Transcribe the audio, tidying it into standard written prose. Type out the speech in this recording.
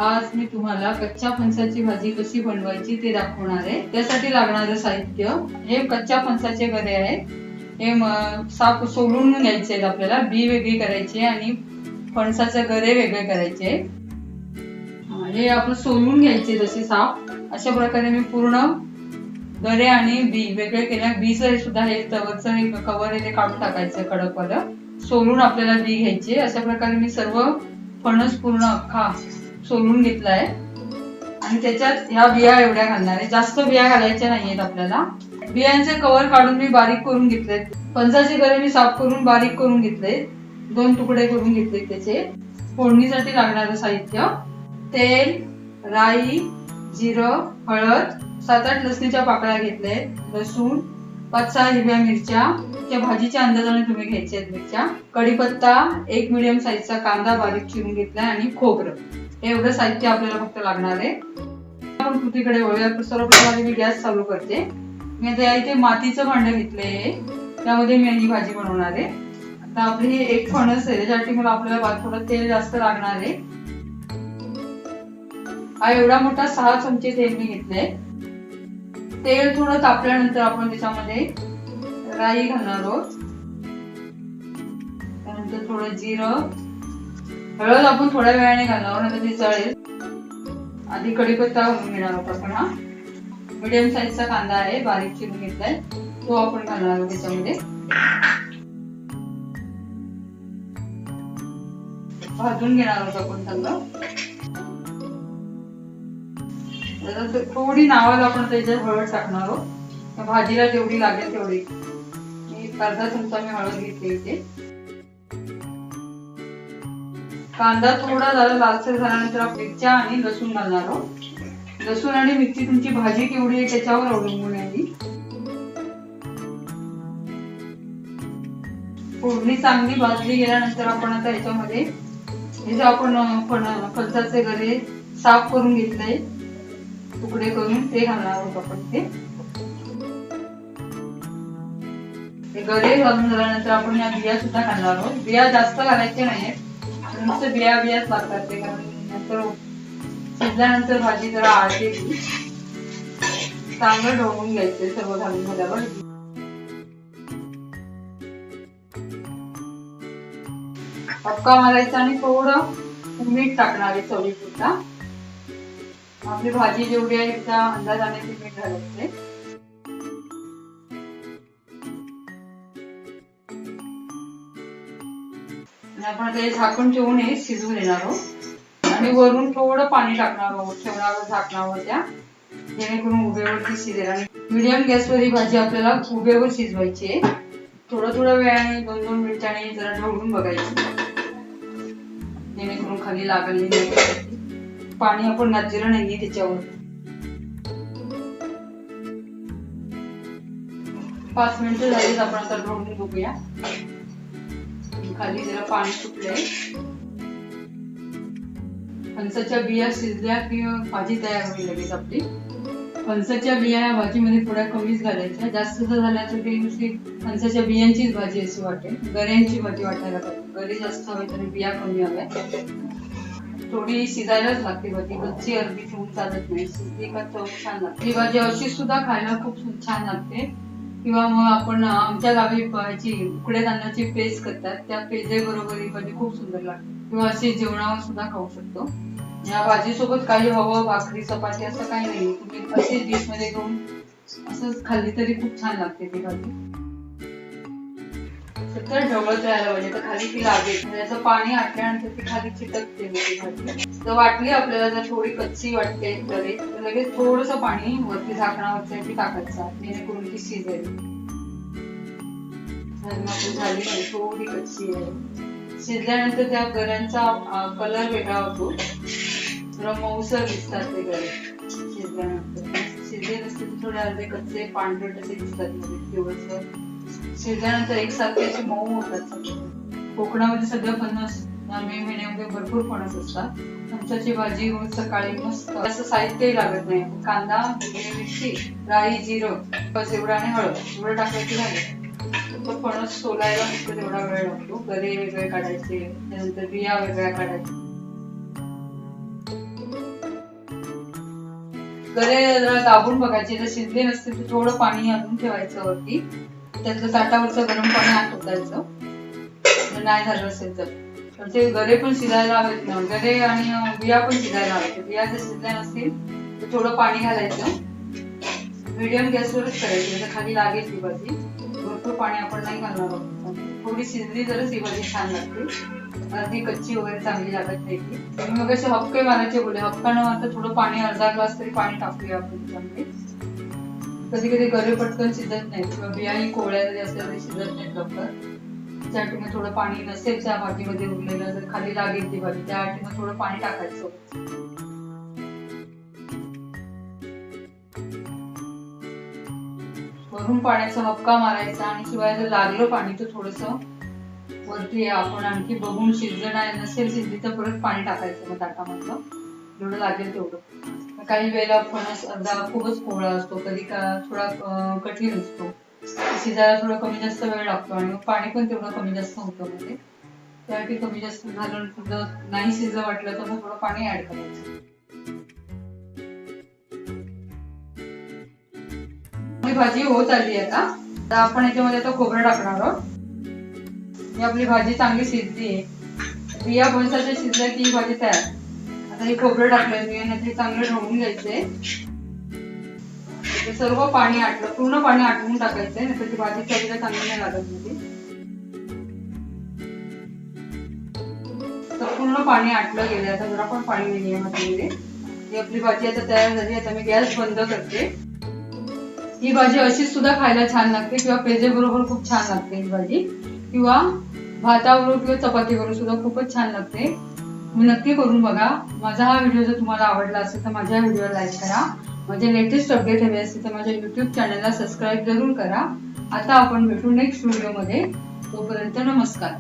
आज मी तुम्हाला कच्च्या फणसाची भाजी कशी बनवायची ते दाखवणार आहे। त्यासाठी लागणारे साहित्य हे कच्च्या फणसाचे गरे आहेत। हे साप सोलून घ्यायचे आहेत, आपल्याला बी वेगळी करायची आणि फणसाचे गरे वेगळे करायचे। हे आपण सोलून घ्यायचे जसे साप, अशा प्रकारे मी पूर्ण गरे आणि बी वेगळे केल्या। बीचं सुद्धा हे तवरचं हे कवर आहे ते काढून टाकायचं कडकवालं, सोलून आपल्याला बी घ्यायचे। अशा प्रकारे मी सर्व फणस पूर्ण अख्खा सोलून घेतलाय आणि त्याच्यात ह्या बिया एवढ्या घालणार आहे। जास्त बिया घालायच्या नाहीयेत आपल्याला। बियांचे कवर काढून मी बारीक करून घेतलेत। फणसाचे गरे मी साफ करून बारीक करून घेतले, 2 तुकडे करून घेतले त्याचे। फोडणीसाठी लागणारे साहित्य तेल, राई, जिरं, हळद, 7-8 लसणीच्या पाकळ्या घेतले, लसूण, 5-6 हिरव्या मिरच्या, त्या भाजीच्या अंदाजाने तुम्ही घ्यायचे आहेत मिरच्या, कढीपत्ता, 1 मीडियम साईजचा कांदा बारीक चिरून घेतलाय आणि खोबरं। एवढं साहित्य आपल्याला फक्त लागणार आहे। आपण कृतीकडे वळूया। सर्वप्रथम मी गॅस चालू करते। मी आता इथे मातीचं भांडं घेतलंय, त्यामध्ये मी ही भाजी बनवणार आहे। आता आपली हे एक फणस आहे, त्यासाठी मला आपल्याला थोडं तेल जास्त लागणार आहे। हा एवढा मोठा 6 चमचे तेल मी घेतले। तेल थोडं तापल्यानंतर आपण त्याच्यामध्ये राई घालणार आहोत, त्यानंतर थोडं जिरं, हळद आपण थोड्या वेळाने घालणार आहोत, आता ती जळेल। आधी कढीपत्ता घालून घेणार आहोत आपण। हा मीडियम साईजचा कांदा आहे, बारीक चिरून घेतलाय, तो आपण घालणार आहोत त्याच्यामध्ये। भाजून घेणार आहोत आपण चांगलं। थोडी नावाला आपण त्याच्यात हळद टाकणार आहोत, भाजीला जेवढी लागेल तेवढी। अर्धा चमचा मी हळद घेतली इथे। कांदा थोडा जरा लालसर झाल्यानंतर आपण मिरच्या आणि लसूण घालणार आहोत। लसूण आणि मिरची तुमची भाजी केवढी आहे त्याच्यावर अवलंबून आहे। फोडणी चांगली भाजली गेल्यानंतर आपण आता याच्यामध्ये हे जे आपण फणसाचे गरे साफ करून घेतले तुकडे करून ते घालणार आहोत आपण। ते गरे घालून झाल्यानंतर आपण या बिया सुद्धा घालणार आहोत। बिया जास्त घालायच्या नाहीयेत, नुसतं बियाच लागतात ते, कारण नंतर शिजल्यानंतर भाजी जरा आळते। चांगलं ढवळून घ्यायचे सर्व घालून झाल्यावर। हक्का मारायचा आणि थोडं मीठ टाकणार आहे चवीपुरता। आपली भाजी जेवढी आहे त्या अंदाजाने ते मीठ घालायचे। आपण ते झाकून ठेवून हे शिजवून घेणार आहोत आणि वरून थोडं पाणी टाकणार आहोत, ठेवणार झाकणावर त्या, जेणेकरून उभेवरती शिजेल। आणि मीडियम गॅसवर ही भाजी आपल्याला उभेवर शिजवायची आहे। थोड्या वेळाने 2-2 मिनिटांनी जरा ढवळून बघायची, जेणेकरून खाली लागली नाही। पाणी आपण घातलेलं नाहीये त्याच्यावर। 5 मिनिटं झालीत, आपण आता ढवळून बघूया। खाली जरा पाणी सुटलंय। फणसाच्या बिया शिजल्या की भाजी तयार होईल लगेच आपली। फणसाच्या बिया या भाजीमध्ये थोड्या कमीच घालायच्या, जास्त जर झाल्या तर ती नुसती फणसाच्या बियांचीच भाजी अशी वाटेल, गऱ्यांची भाजी वाटायला पाहिजे। गरे जास्त हवे तरी बिया कमी हव्या। थोडी शिजायलाच लागते भाजी, कच्ची अर्धी ठेवून चालत नाही, शिजली का चव छान लागते। ही भाजी अशी सुद्धा खायला खूप छान लागते। किंवा मग आपण आमच्या गावी उकडे तांदळाची पेस्ट करतात, त्या पेजे बरोबर ही भाजी खूप सुंदर लागते। किंवा अशी जेवणावर सुद्धा खाऊ शकतो। या भाजी सोबत काही हवं, भाकरी चपाती असं काही नाही, तुम्ही अशी डिश मध्ये घेऊन असं खाल्ली तरी खूप छान लागते ती भाजी। सतत ढवळत राहायला पाहिजे, तर खाली ती लागेल। त्याचं पाणी आटल्यानंतर ती खाली चिटकते भाजी। तर वाटली आपल्याला जर थोडी कच्ची वाटते तरी तर लगेच थोडंसं पाणी वरती झाकणावरती टाकायचं, जेणेकरून ती शिजेल। झाली नाही, थोडी कच्ची आहे। शिजल्यानंतर त्या गऱ्यांचा कलर वेगळा होतो, थोडा मऊसर दिसतात ते गरे शिजल्यानंतर। शिजले नसते थोडे अर्धे कच्चे पांढरट असे दिसतात। शिजल्यानंतर एकसारखे असे मऊ होतात। कोकणामध्ये सगळं फणस मे महिन्यामध्ये भरपूर फणस असतात। फणसाची भाजी रोज सकाळी मस्त, असं साहित्यही लागत नाही। कांदा, मिरची, राई, जिरं बस एवढं आणि हळद एवढं टाकायची झाली। तो फणस सोलायला नुसतं तेवढा वेळ लागतो। गरे वेगळे काढायचे, त्यानंतर बिया वेगळ्या काढायच्या। गरे जरा दाबून बघायचे, जर शिजले नसतील तर थोडं पाणी आणून ठेवायचं वरती, त्यातलं ताटावरचं गरम पाणी आत ओतायचं. नाही झालं असेल तर ते गरे पण शिजायला हवेत ना, गरे आणि बिया पण शिजायला हवेत. बिया जर शिजल्या नसतील तर थोडं पाणी घालायचं. मीडियम गॅसवरच करायची, तर खाली लागेल ती भाजी. भरपूर पाणी आपण नाही घालणार आहोत. थोडी शिजली तरच ही भाजी छान लागते, अर्धी कच्ची वगैरे चांगली लागत नाही. मी मग असे हपके मारायचे बोले, हपका न मारता थोडं पाणी, अर्धा ग्लास तरी पाणी टाकूया आपण त्यामध्ये. कधी कधी गरे पटकन शिजत नाही किंवा बियाही कोवळ्या जरी असल्या तरी शिजत नाहीत लवकर. त्यासाठी मग थोडं पाणी नसेल त्या भाजीमध्ये उरलेलं, जर खाली लागेल ती भाजी, त्यासाठी मग थोडं पाणी टाकायचं. वरून पाण्याचा हपका मारायचा आणि शिवाय जर लागलं पाणी तर थोडस वरती आपण आणखी बघून शिजलं नाही, नसेल शिजली तर परत पाणी टाकायचं मग ताटामधलं, जेवढं लागेल तेवढं. काही वेळेला फणस अर्धा खूपच कोवळा असतो, कधी थोडा कठीण असतो, शिजायला थोडा कमी जास्त वेळ लागतो आणि मग पाणी पण तेवढं कमी जास्त होतं मध्ये. त्यासाठी कमी जास्त घालून सुद्धा नाही शिजलं वाटलं तर मग थोडं पाणी ऍड करायचं. भाजी होत आली आता, तर आपण याच्यामध्ये आता खोबरं टाकणार आहोत. ही आपली भाजी चांगली शिजली आहे, बिया फणसाच्या शिजल्या की ही भाजी तयार. आता हे खोबरं टाकलंय मी आणि ते चांगलं ढवळून घ्यायचंय. सर्व पाणी आटलं, पूर्ण पाणी आटवून टाकायचंय, नाही तर ती भाजी चवीला चांगली नाही लागत मध्ये. तर पूर्ण पाणी आटलं गेलं, आता जरा पण पाणी नाहीये मध्ये. ही आपली भाजी आता तयार झाली. आता मी गॅस बंद करते. ही भाजी अशीच सुद्धा खायला छान लागते किंवा पेजे बरोबर खूप छान लागते ही भाजी, किंवा भाताबरोबर किंवा चपातीबरोबर सुद्धा खूपच छान लागते. तुम्ही नक्की करून बघा. माझा हा व्हिडिओ जर तुम्हाला आवडला असेल तर माझ्या व्हिडिओला लाईक करा. माझे लेटेस्ट अपडेट हवे असतील तर माझ्या YouTube चॅनलला सबस्क्राईब जरूर करा. आता आपण भेटू नेक्स्ट व्हिडिओ मध्ये. तोपर्यंत नमस्कार.